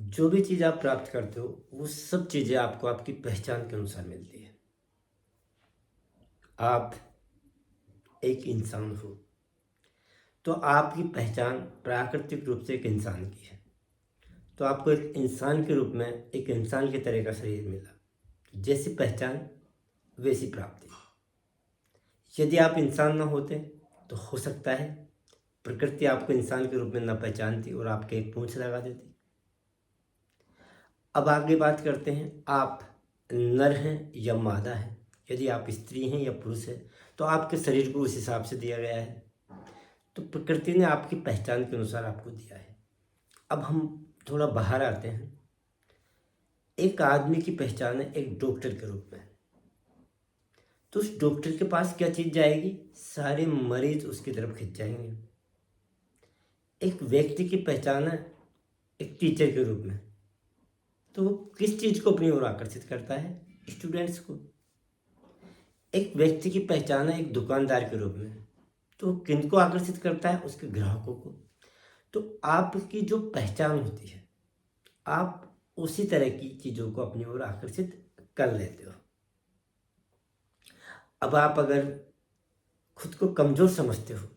जो भी चीज़ आप प्राप्त करते हो वो सब चीज़ें आपको आपकी पहचान के अनुसार मिलती है। आप एक इंसान हो तो आपकी पहचान प्राकृतिक रूप से एक इंसान की है। तो आपको एक इंसान के रूप में एक इंसान की तरह का शरीर मिला। जैसी पहचान वैसी प्राप्ति। यदि आप इंसान न होते तो हो सकता है प्रकृति आपको इंसान के रूप में न पहचानती और आपके एक पूंछ लगा देती। अब आगे बात करते हैं, आप नर हैं या मादा हैं। यदि आप स्त्री हैं या पुरुष हैं तो आपके शरीर को उस हिसाब से दिया गया है। तो प्रकृति ने आपकी पहचान के अनुसार आपको दिया है। अब हम थोड़ा बाहर आते हैं। एक आदमी की पहचान है एक डॉक्टर के रूप में। तो उस डॉक्टर के पास क्या चीज़ जाएगी? सारे मरीज उसकी तरफ खिंच जाएंगे। एक व्यक्ति की पहचान है एक टीचर के रूप में। तो वो किस चीज़ को अपनी ओर आकर्षित करता है? स्टूडेंट्स को। एक व्यक्ति की पहचान है एक दुकानदार के रूप में। तो किन को आकर्षित करता है? उसके ग्राहकों को। तो आपकी जो पहचान होती है आप उसी तरह की चीज़ों को अपनी ओर आकर्षित कर लेते हो। अब आप अगर खुद को कमज़ोर समझते हो,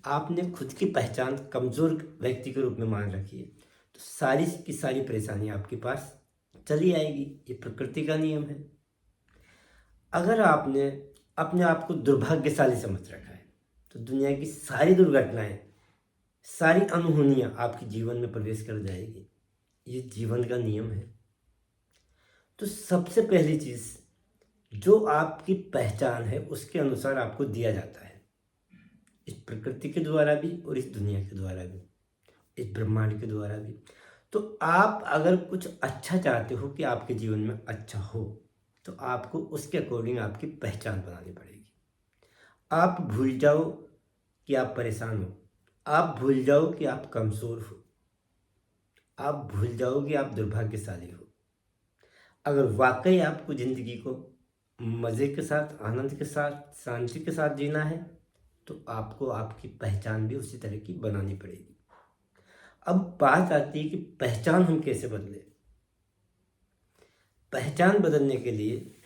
आपने खुद की पहचान कमज़ोर व्यक्ति के रूप में मान रखी है, तो सारी की सारी परेशानी आपके पास चली आएगी। ये प्रकृति का नियम है। अगर आपने अपने आप को दुर्भाग्यशाली समझ रखा है तो दुनिया की सारी दुर्घटनाएं, सारी अनहोनियां आपके जीवन में प्रवेश कर जाएगी। ये जीवन का नियम है। तो सबसे पहली चीज़ जो आपकी पहचान है उसके अनुसार आपको दिया जाता है, इस प्रकृति के द्वारा भी और इस दुनिया के द्वारा भी, इस ब्रह्मांड के द्वारा भी। तो आप अगर कुछ अच्छा चाहते हो कि आपके जीवन में अच्छा हो तो आपको उसके अकॉर्डिंग आपकी पहचान बनानी पड़ेगी। आप भूल जाओ कि आप परेशान हो, आप भूल जाओ कि आप कमज़ोर हो, आप भूल जाओ कि आप दुर्भाग्यशाली हो। अगर वाकई आपको ज़िंदगी को मज़े के साथ, आनंद के साथ, शांति के साथ जीना है तो आपको आपकी पहचान भी उसी तरह की बनानी पड़ेगी। अब बात आती है कि पहचान हम कैसे बदलें। पहचान बदलने के लिए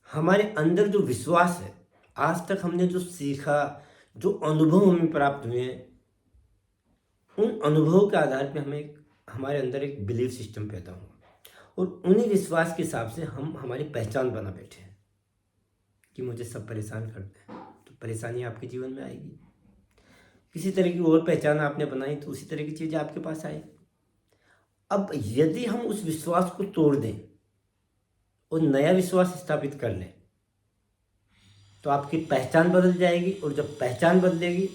हमारे अंदर जो विश्वास है, आज तक हमने जो सीखा, जो अनुभव हमें प्राप्त हुए हैं, उन अनुभवों के आधार पे हमें हमारे अंदर एक बिलीफ सिस्टम पैदा हुआ और उन्हीं विश्वास के हिसाब से हम हमारी पहचान बना बैठे हैं कि मुझे सब परेशान करते हैं। तो परेशानी आपके जीवन में आएगी। किसी तरह की और पहचान आपने बनाई तो उसी तरह की चीज़ आपके पास आएगी। अब यदि हम उस विश्वास को तोड़ दें और नया विश्वास स्थापित कर लें तो आपकी पहचान बदल जाएगी और जब पहचान बदलेगी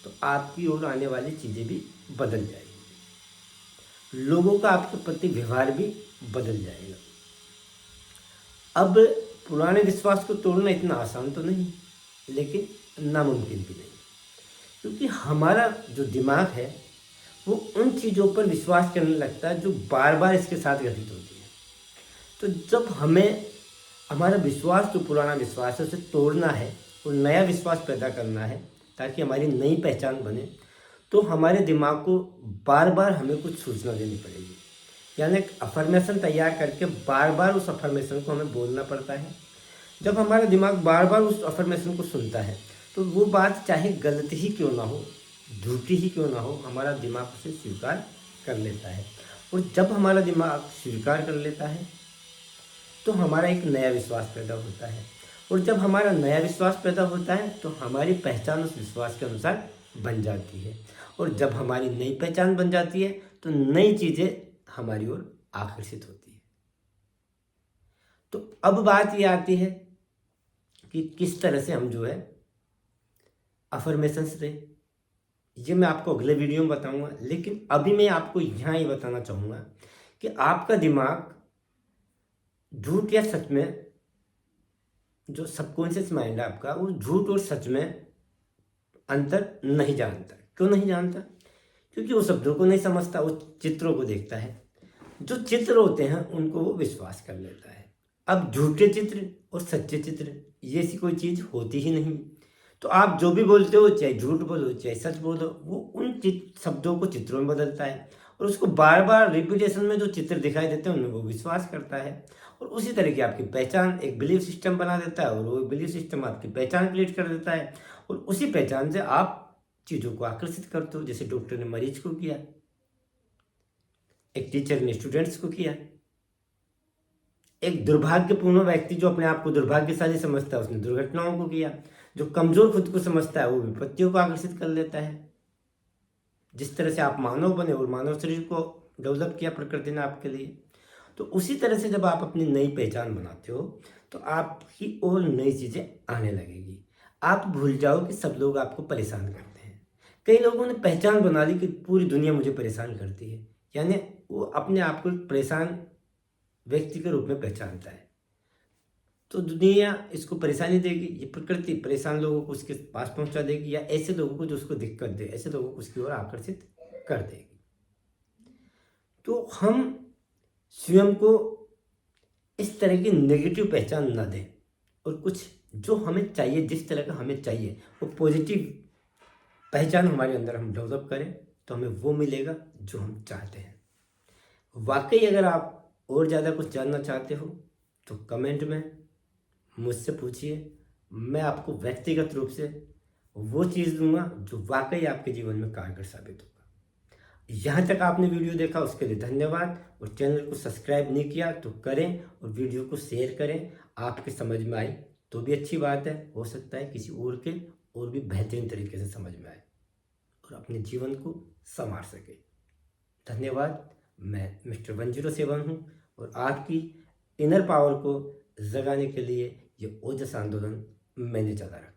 तो आपकी ओर आने वाली चीज़ें भी बदल जाएगी। लोगों का आपके प्रति व्यवहार भी बदल जाएगा। अब पुराने विश्वास को तोड़ना इतना आसान तो नहीं, लेकिन नामुमकिन भी नहीं, क्योंकि हमारा जो दिमाग है वो उन चीज़ों पर विश्वास करने लगता है जो बार बार इसके साथ घटित होती है। तो जब हमें हमारा विश्वास, जो पुराना विश्वास है, उसे तोड़ना है और नया विश्वास पैदा करना है ताकि हमारी नई पहचान बने, तो हमारे दिमाग को बार बार हमें कुछ सूचना देनी पड़ेगी। यानी एक अफर्मेशन तैयार करके बार बार उस अफर्मेशन को हमें बोलना पड़ता है। जब हमारा दिमाग बार बार उस अफर्मेशन को सुनता है तो वो बात चाहे गलत ही क्यों ना हो, झूठी ही क्यों ना हो, हमारा दिमाग उसे स्वीकार कर लेता है। और जब हमारा दिमाग स्वीकार कर लेता है तो हमारा एक नया विश्वास पैदा होता है। और जब हमारा नया विश्वास पैदा होता है तो हमारी पहचान उस विश्वास के अनुसार बन जाती है। और जब हमारी नई पहचान बन जाती है तो नई चीज़ें हमारी ओर आकर्षित होती है। तो अब बात ये आती है कि किस तरह से हम जो है अफर्मेशंस दें। ये मैं आपको अगले वीडियो में बताऊंगा, लेकिन अभी मैं आपको यहाँ ये बताना चाहूँगा कि आपका दिमाग झूठ या सच में, जो सबकॉन्शियस माइंड है आपका, वो झूठ और सच में अंतर नहीं जानता। क्यों नहीं जानता? क्योंकि वो शब्दों को नहीं समझता, वो चित्रों को देखता है। जो चित्र होते हैं उनको वो विश्वास कर लेता है। अब झूठे चित्र और सच्चे चित्र, ये ऐसी कोई चीज़ होती ही नहीं। तो आप जो भी बोलते हो, चाहे झूठ बोलो चाहे सच बोलो, वो उन शब्दों को चित्रों में बदलता है और उसको बार बार रिपीटेशन में जो चित्र दिखाई देते हैं उनमें वो विश्वास करता है। और उसी तरह की आपकी पहचान एक बिलीफ सिस्टम बना देता है, और वो बिलीफ सिस्टम आपकी पहचान क्रिएट कर देता है, और उसी पहचान से आप चीज़ों को आकर्षित करते हो। जैसे डॉक्टर ने मरीज को किया, एक टीचर ने स्टूडेंट्स को किया, एक दुर्भाग्यपूर्ण व्यक्ति जो अपने आप को दुर्भाग्यशाली समझता है उसने दुर्घटनाओं को किया, जो कमजोर खुद को समझता है वो विपत्तियों को आकर्षित कर लेता है। जिस तरह से आप मानव बने और मानव शरीर को डेवलप किया प्रकृति ने आपके लिए, तो उसी तरह से जब आप अपनी नई पहचान बनाते हो तो आपकी और नई चीज़ें आने लगेगी। आप भूल जाओ कि सब लोग आपको परेशान करते हैं। कई लोगों ने पहचान बना ली कि पूरी दुनिया मुझे परेशान करती है, यानी वो अपने आप को एक परेशान व्यक्ति के रूप में पहचानता है। तो दुनिया इसको परेशानी देगी, ये प्रकृति परेशान लोगों को उसके पास पहुंचा देगी, या ऐसे लोगों को जो उसको दिक्कत दे, ऐसे लोगों को उसकी ओर आकर्षित कर देगी। तो हम स्वयं को इस तरह की नेगेटिव पहचान ना दें, और कुछ जो हमें चाहिए, जिस तरह का हमें चाहिए वो पॉजिटिव पहचान हमारे अंदर हम डेवलप करें तो हमें वो मिलेगा जो हम चाहते हैं। वाकई अगर आप और ज़्यादा कुछ जानना चाहते हो तो कमेंट में मुझसे पूछिए, मैं आपको व्यक्तिगत रूप से वो चीज़ दूंगा जो वाकई आपके जीवन में कारगर साबित होगा। यहाँ तक आपने वीडियो देखा उसके लिए धन्यवाद, और चैनल को सब्सक्राइब नहीं किया तो करें, और वीडियो को शेयर करें। आपके समझ में आई तो भी अच्छी बात है, हो सकता है किसी और के और भी बेहतरीन तरीके से समझ में आए और अपने जीवन को संवार सके। धन्यवाद। मैं मिस्टर 107 हूँ, और आपकी इनर पावर को जगाने के लिए ये ओजस आंदोलन मैंने चला रखा।